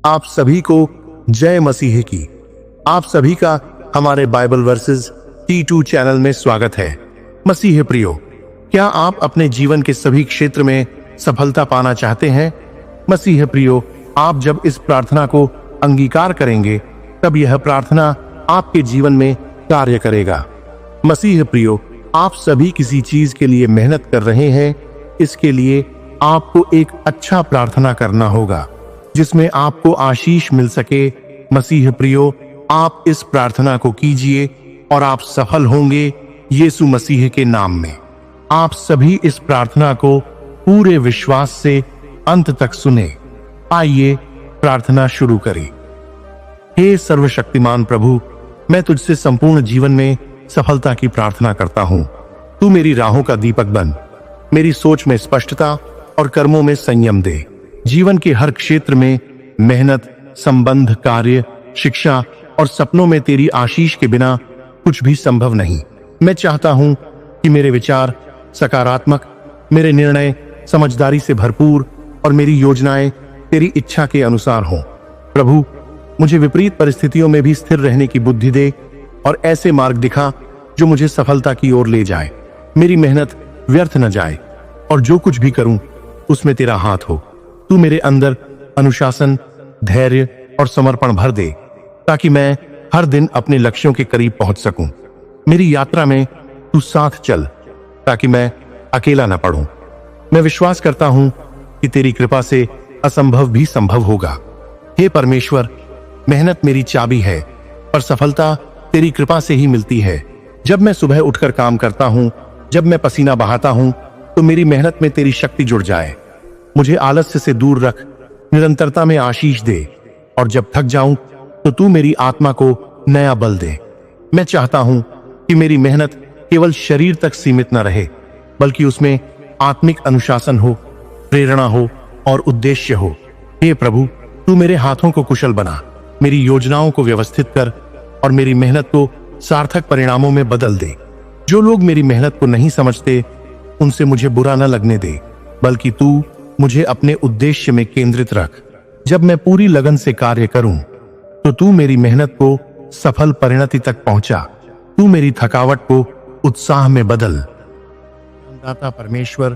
आप सभी को जय मसीह की। आप सभी का हमारे बाइबल वर्सेस T2 चैनल में स्वागत है। मसीह प्रियो, क्या आप अपने जीवन के सभी क्षेत्र में सफलता पाना चाहते हैं? मसीह प्रियो, आप जब इस प्रार्थना को अंगीकार करेंगे तब यह प्रार्थना आपके जीवन में कार्य करेगा। मसीह प्रियो, आप सभी किसी चीज के लिए मेहनत कर रहे हैं। इसके लिए आपको एक अच्छा प्रार्थना करना होगा जिसमें आपको आशीष मिल सके। मसीह प्रियो, आप इस प्रार्थना को कीजिए और आप सफल होंगे यीशु मसीह के नाम में। आप सभी इस प्रार्थना को पूरे विश्वास से अंत तक सुने। आइए प्रार्थना शुरू करें। हे सर्वशक्तिमान प्रभु, मैं तुझसे संपूर्ण जीवन में सफलता की प्रार्थना करता हूँ। तू मेरी राहों का दीपक बन, मेरी सोच में स्पष्टता और कर्मों में संयम दे। जीवन के हर क्षेत्र में मेहनत, संबंध, कार्य, शिक्षा और सपनों में तेरी आशीष के बिना कुछ भी संभव नहीं। मैं चाहता हूं कि मेरे विचार सकारात्मक, मेरे निर्णय समझदारी से भरपूर और मेरी योजनाएं तेरी इच्छा के अनुसार हों। प्रभु, मुझे विपरीत परिस्थितियों में भी स्थिर रहने की बुद्धि दे और ऐसे मार्ग दिखा जो मुझे सफलता की ओर ले जाए। मेरी मेहनत व्यर्थ न जाए और जो कुछ भी करूं उसमें तेरा हाथ हो। तू मेरे अंदर अनुशासन, धैर्य और समर्पण भर दे ताकि मैं हर दिन अपने लक्ष्यों के करीब पहुंच सकूं। मेरी यात्रा में तू साथ चल ताकि मैं अकेला न पड़ूं। मैं विश्वास करता हूं कि तेरी कृपा से असंभव भी संभव होगा। हे परमेश्वर, मेहनत मेरी चाबी है पर सफलता तेरी कृपा से ही मिलती है। जब मैं सुबह उठकर काम करता हूं, जब मैं पसीना बहाता हूं, तो मेरी मेहनत में तेरी शक्ति जुड़ जाए। मुझे आलस्य से दूर रख, निरंतरता में आशीष दे और जब थक जाऊं तो तू मेरी आत्मा को नया बल दे। मैं चाहता हूं कि मेरी मेहनत केवल शरीर तक सीमित न रहे बल्कि उसमें आत्मिक अनुशासन हो, प्रेरणा हो और उद्देश्य हो। हे प्रभु, तू मेरे हाथों को कुशल बना, मेरी योजनाओं को व्यवस्थित कर और मेरी मेहनत को सार्थक परिणामों में बदल दे। जो लोग मेरी मेहनत को नहीं समझते उनसे मुझे बुरा न लगने दे, बल्कि तू मुझे अपने उद्देश्य में केंद्रित रख। जब मैं पूरी लगन से कार्य करूं तो तू मेरी मेहनत को सफल परिणति तक पहुंचा। तू मेरी थकावट को उत्साह में बदल। दाता परमेश्वर,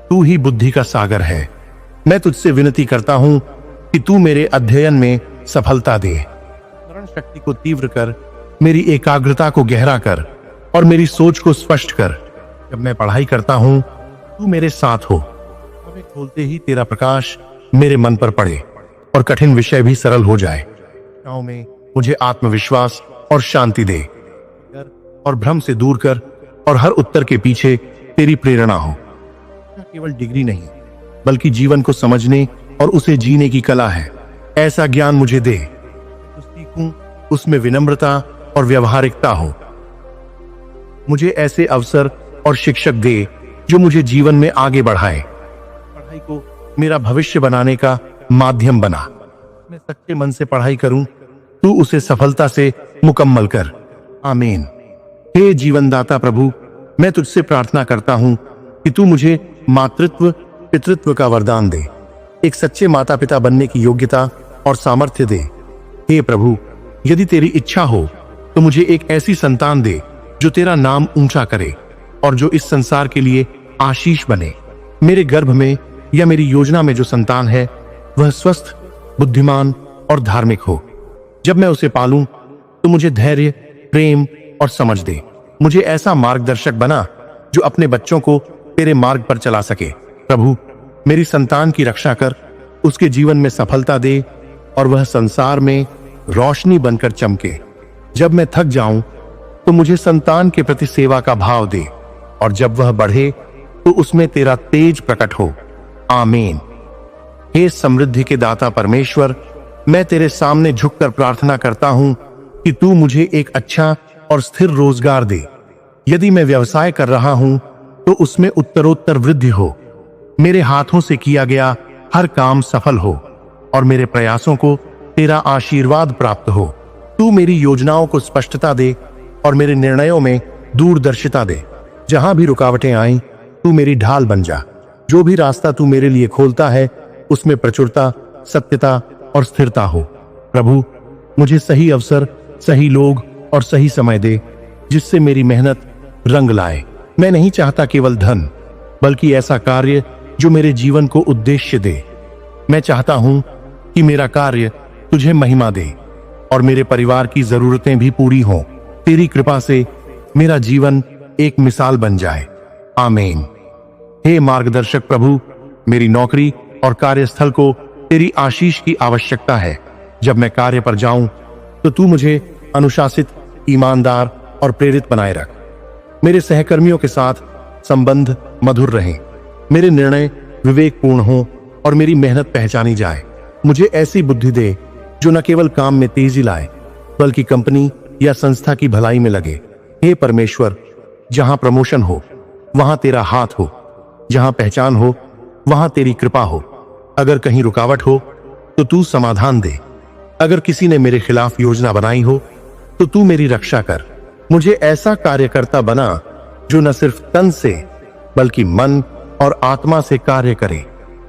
तू ही बुद्धि का सागर है। मैं तुझसे विनती करता हूं कि तू मेरे अध्ययन में सफलता दे। स्मरण शक्ति को तीव्र कर, मेरी एकाग्रता को गहरा कर और मेरी सोच को स्पष्ट कर। जब मैं पढ़ाई करता हूं तू मेरे साथ हो। हमें खोलते ही तेरा प्रकाश मेरे मन पर पड़े और कठिन विषय भी सरल हो जाए। कक्षाओं में मुझे आत्मविश्वास और शांति दे। डर और भ्रम से दूर कर और हर उत्तर के पीछे तेरी प्रेरणा हो। केवल डिग्री नहीं बल्कि जीवन को समझने और उसे जीने की कला है। ऐसा ज्ञान मुझे दे जो सीखूं उसमें विनम्रता और व्यवहारिकता हो। मुझे ऐसे अवसर और शिक्षक दे जो मुझे जीवन में आगे बढ़ाए। पढ़ाई को मेरा भविष्य बनाने का माध्यम बना। मैं सच्चे मन से पढ़ाई करूं, तू उसे सफलता से मुकम्मल कर। आमीन। हे जीवनदाता प्रभु, मैं तुझसे प्रार्थना करता हूं कि तू मुझे मातृत्व पितृत्व का वरदान दे, एक सच्चे माता पिता बनने की योग्यता और सामर्थ्य दे। हे प्रभु, यदि तेरी इच्छा हो तो मुझे एक ऐसी संतान दे जो तेरा नाम ऊंचा करे और जो इस संसार के लिए आशीष बने। मेरे गर्भ में या मेरी योजना में जो संतान है वह स्वस्थ, बुद्धिमान और धार्मिक हो। जब मैं उसे पालूं तो मुझे धैर्य, प्रेम और समझ दे। मुझे ऐसा मार्गदर्शक बना जो अपने बच्चों को तेरे मार्ग पर चला सके। प्रभु, मेरी संतान की रक्षा कर, उसके जीवन में सफलता दे और वह संसार में रोशनी बनकर चमके। जब मैं थक जाऊं तो मुझे संतान के प्रति सेवा का भाव दे और जब वह बढ़े तो उसमें तेरा तेज प्रकट हो। आमीन। हे समृद्धि के दाता परमेश्वर, मैं तेरे सामने झुककर प्रार्थना करता हूं कि तू मुझे एक अच्छा और स्थिर रोजगार दे। यदि मैं व्यवसाय कर रहा हूं तो उसमें उत्तरोत्तर वृद्धि हो। मेरे हाथों से किया गया हर काम सफल हो और मेरे प्रयासों को तेरा आशीर्वाद प्राप्त हो। तू मेरी योजनाओं को स्पष्टता दे और मेरे निर्णयों में दूरदर्शिता दे। जहां भी रुकावटें आईं, तू मेरी ढाल बन जा। जो भी रास्ता तू मेरे लिए खोलता है उसमें प्रचुरता, सत्यता और स्थिरता हो। प्रभु, मुझे सही अवसर, सही लोग और सही समय दे, जिससे मेरी मेहनत रंग लाए। मैं नहीं चाहता केवल धन, बल्कि ऐसा कार्य जो मेरे जीवन को उद्देश्य दे। मैं चाहता हूं कि मेरा कार्य तुझे महिमा दे और मेरे परिवार की जरूरतें भी पूरी हों। तेरी कृपा से मेरा जीवन एक मिसाल बन जाए। आमीन। हे मार्गदर्शक प्रभु, मेरी नौकरी और कार्यस्थल को तेरी आशीष की आवश्यकता है। जब मैं कार्य पर जाऊं तो तू मुझे अनुशासित, ईमानदार और प्रेरित बनाए रख। मेरे सहकर्मियों के साथ संबंध मधुर रहें, मेरे निर्णय विवेकपूर्ण हों और मेरी मेहनत पहचानी जाए। मुझे ऐसी बुद्धि दे जो न केवल काम में तेजी लाए, बल्कि कंपनी या संस्था की भलाई में लगे। हे परमेश्वर, जहां प्रमोशन हो वहां तेरा हाथ हो, जहां पहचान हो वहां तेरी कृपा हो। अगर कहीं रुकावट हो तो तू समाधान दे। अगर किसी ने मेरे खिलाफ योजना बनाई हो तो तू मेरी रक्षा कर। मुझे ऐसा कार्यकर्ता बना जो न सिर्फ तन से बल्कि मन और आत्मा से कार्य करे।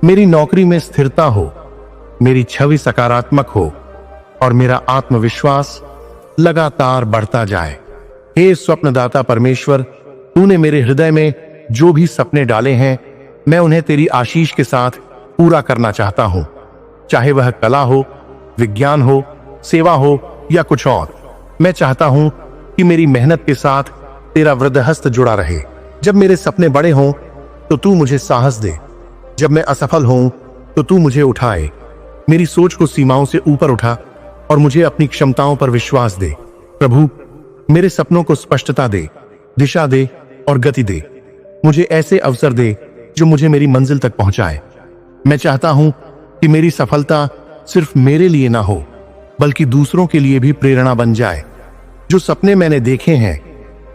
मेरी नौकरी में स्थिरता हो, मेरी छवि सकारात्मक हो और मेरा आत्मविश्वास लगातार बढ़ता जाए। हे स्वप्नदाता परमेश्वर, तूने मेरे हृदय में जो भी सपने डाले हैं, मैं उन्हें तेरी आशीष के साथ पूरा करना चाहता हूं। चाहे वह कला हो, विज्ञान हो, सेवा हो या कुछ और। मैं चाहता हूं कि मेरी मेहनत के साथ तेरा वृद्धहस्त जुड़ा रहे। जब मेरे सपने बड़े हों तो तू मुझे साहस दे, जब मैं असफल हूं तो तू मुझे उठाए। मेरी सोच को सीमाओं से ऊपर उठा और मुझे अपनी क्षमताओं पर विश्वास दे। प्रभु, मेरे सपनों को स्पष्टता दे, दिशा दे और गति दे। मुझे ऐसे अवसर दे जो मुझे मेरी मंजिल तक पहुंचाए। मैं चाहता हूं कि मेरी सफलता सिर्फ मेरे लिए ना हो, बल्कि दूसरों के लिए भी प्रेरणा बन जाए। जो सपने मैंने देखे हैं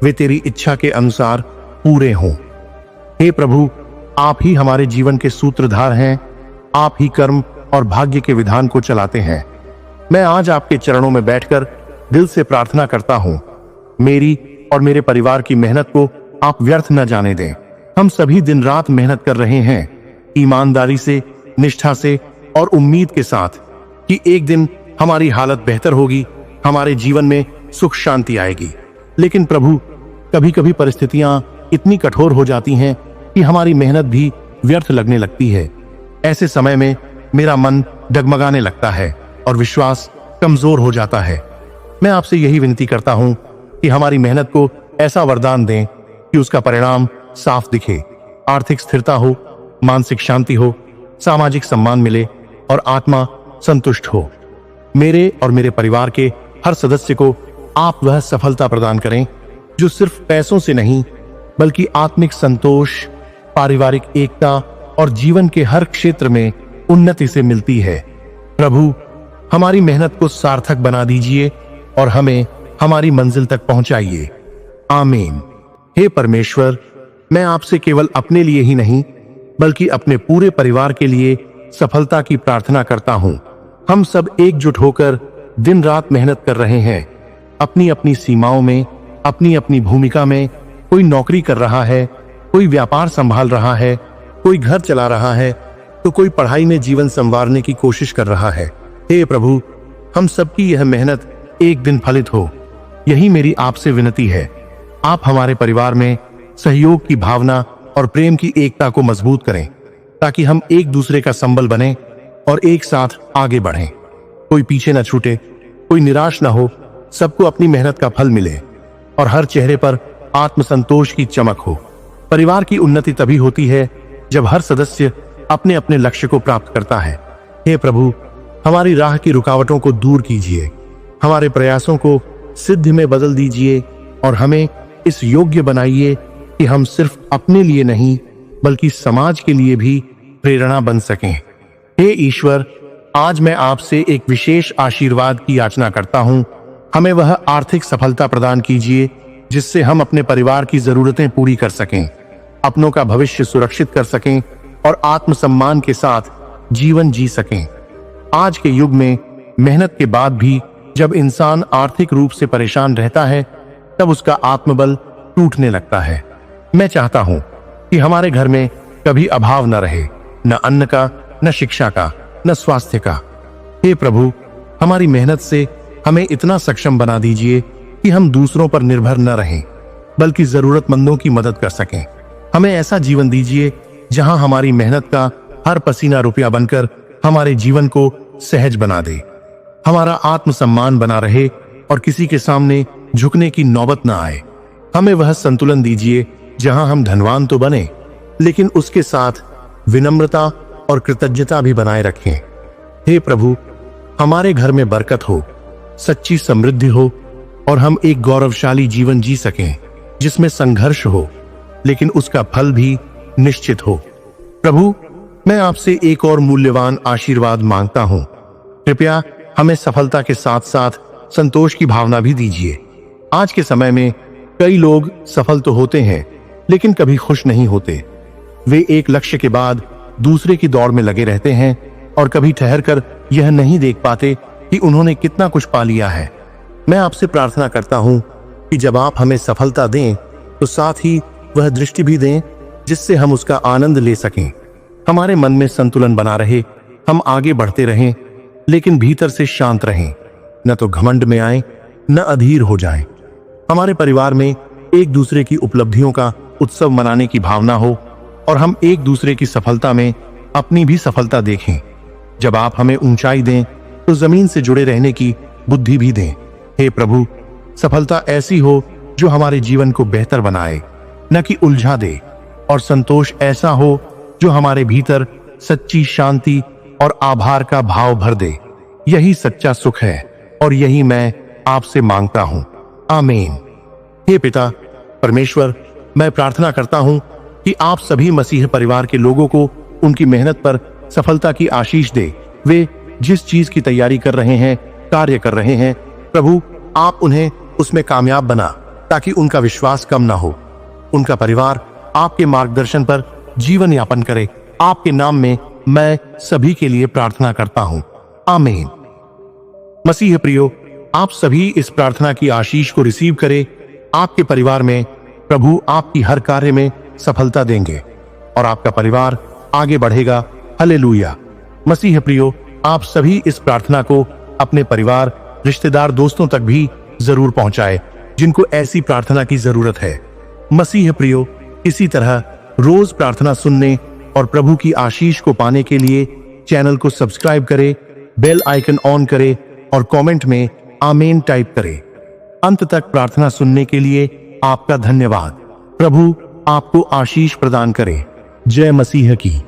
वे तेरी इच्छा के अनुसार पूरे हों। हे प्रभु, आप ही हमारे जीवन के सूत्रधार हैं। आप ही कर्म और भाग्य के विधान को चलाते हैं। मैं आज आपके चरणों में बैठकर दिल से प्रार्थना करता हूं, मेरी और मेरे परिवार की मेहनत को आप व्यर्थ न जाने दें। हम सभी दिन रात मेहनत कर रहे हैं, ईमानदारी से, निष्ठा से और उम्मीद के साथ कि एक दिन हमारी हालत बेहतर होगी, हमारे जीवन में सुख शांति आएगी। लेकिन प्रभु, कभी कभी परिस्थितियां इतनी कठोर हो जाती हैं कि हमारी मेहनत भी व्यर्थ लगने लगती है। ऐसे समय में मेरा मन डगमगाने लगता है और विश्वास कमजोर हो जाता है। मैं आपसे यही विनती करता हूं कि हमारी मेहनत को ऐसा वरदान दें कि उसका परिणाम साफ दिखे। आर्थिक स्थिरता हो, मानसिक शांति हो, सामाजिक सम्मान मिले और आत्मा संतुष्ट हो। मेरे और मेरे परिवार के हर सदस्य को आप वह सफलता प्रदान करें जो सिर्फ पैसों से नहीं, बल्कि आत्मिक संतोष, पारिवारिक एकता और जीवन के हर क्षेत्र में उन्नति से मिलती है। प्रभु, हमारी मेहनत को सार्थक बना दीजिए और हमें हमारी मंजिल तक पहुंचाइए। आमीन। हे परमेश्वर, मैं आपसे केवल अपने लिए ही नहीं, बल्कि अपने पूरे परिवार के लिए सफलता की प्रार्थना करता हूं। हम सब एकजुट होकर दिन रात मेहनत कर रहे हैं, अपनी अपनी सीमाओं में, अपनी अपनी भूमिका में। कोई नौकरी कर रहा है, कोई व्यापार संभाल रहा है, कोई घर चला रहा है, तो कोई पढ़ाई में जीवन संवारने की कोशिश कर रहा है। हे प्रभु, हम सबकी यह मेहनत एक दिन फलित हो, यही मेरी आपसे विनती है। आप हमारे परिवार में सहयोग की भावना और प्रेम की एकता को मजबूत करें, ताकि हम एक दूसरे का संबल बने और एक साथ आगे बढ़ें। कोई पीछे न छूटे, कोई निराश न हो, सबको अपनी मेहनत का फल मिले और हर चेहरे पर आत्मसंतोष की चमक हो। परिवार की उन्नति तभी होती है जब हर सदस्य अपने अपने लक्ष्य को प्राप्त करता है। हे प्रभु, हमारी राह की रुकावटों को दूर कीजिए, हमारे प्रयासों को सिद्धि में बदल दीजिए और हमें इस योग्य बनाइए कि हम सिर्फ अपने लिए नहीं, बल्कि समाज के लिए भी प्रेरणा बन सकें। हे ईश्वर, आज मैं आपसे एक विशेष आशीर्वाद की याचना करता हूं। हमें वह आर्थिक सफलता प्रदान कीजिए जिससे हम अपने परिवार की जरूरतें पूरी कर सकें, अपनों का भविष्य सुरक्षित कर सकें और आत्मसम्मान के साथ जीवन जी सकें। आज के युग में मेहनत के बाद भी जब इंसान आर्थिक रूप से परेशान रहता है, तब उसका आत्मबल टूटने लगता है। मैं चाहता हूं कि हमारे घर में कभी अभाव न रहे, न अन्न का, न शिक्षा का, न स्वास्थ्य का। हे प्रभु, हमारी मेहनत से हमें इतना सक्षम बना दीजिए कि हम दूसरों पर निर्भर न रहें, बल्कि जरूरतमंदों की मदद कर सकें। हमें ऐसा जीवन दीजिए जहां हमारी मेहनत का हर पसीना रुपया बनकर हमारे जीवन को सहज बना दे, हमारा आत्मसम्मान बना रहे और किसी के सामने झुकने की नौबत न आए। हमें वह संतुलन दीजिए जहां हम धनवान तो बने, लेकिन उसके साथ विनम्रता और कृतज्ञता भी बनाए रखें। हे प्रभु, हमारे घर में बरकत हो, सच्ची समृद्धि हो और हम एक गौरवशाली जीवन जी सकें जिसमें संघर्ष हो, लेकिन उसका फल भी निश्चित हो। प्रभु, मैं आपसे एक और मूल्यवान आशीर्वाद मांगता हूं। कृपया हमें सफलता के साथ साथ संतोष की भावना भी दीजिए। आज के समय में कई लोग सफल तो होते हैं, लेकिन कभी खुश नहीं होते। वे एक लक्ष्य के बाद दूसरे की दौड़ में लगे रहते हैं और कभी ठहरकर यह नहीं देख पाते कि उन्होंने कितना कुछ पा लिया है। मैं आपसे प्रार्थना करता हूं कि जब आप हमें सफलता दें तो साथ ही वह दृष्टि भी दें जिससे हम उसका आनंद ले सकें। हमारे मन में संतुलन बना रहे, हम आगे बढ़ते रहें, लेकिन भीतर से शांत रहें, न तो घमंड में आए न अधीर हो जाएं। हमारे परिवार में एक दूसरे की उपलब्धियों का उत्सव मनाने की भावना हो और हम एक दूसरे की सफलता में अपनी भी सफलता देखें। जब आप हमें ऊंचाई दें तो जमीन से जुड़े रहने की बुद्धि भी दें। हे प्रभु, सफलता ऐसी हो जो हमारे जीवन को बेहतर बनाए, न कि उलझा दे, और संतोष ऐसा हो जो हमारे भीतर सच्ची शांति और आभार का भाव भर दे। यही सच्चा सुख है और यही मैं आपसे मांगता हूं। आमीन। हे पिता परमेश्वर, मैं प्रार्थना करता हूं कि आप सभी मसीह परिवार के लोगों को उनकी मेहनत पर सफलता की आशीष दे। वे जिस चीज की तैयारी कर रहे हैं, कार्य कर रहे हैं, प्रभु आप उन्हें उसमें कामयाब बना, ताकि उनका विश्वास कम ना हो। उनका परिवार आपके मार्गदर्शन पर जीवन यापन करे। आपके नाम में मैं सभी के लिए प्रार्थना करता हूं। आमीन। मसीह प्रियो, आप सभी इस प्रार्थना की आशीष को रिसीव करें। आपके परिवार में प्रभु आपकी हर कार्य में सफलता देंगे और आपका परिवार आगे बढ़ेगा। हालेलुया। मसीह प्रियो, आप सभी इस प्रार्थना को अपने परिवार, रिश्तेदार, दोस्तों तक भी जरूर पहुंचाएं जिनको ऐसी प्रार्थना की जरूरत है। मसीह प्रियो, इसी तरह रोज प्रार्थना सुनने और प्रभु की आशीष को पाने के लिए चैनल को सब्सक्राइब करें, बेल आइकन ऑन करें और कमेंट में आमीन टाइप करें। अंत तक प्रार्थना सुनने के लिए आपका धन्यवाद। प्रभु आपको आशीष प्रदान करे। जय मसीह की।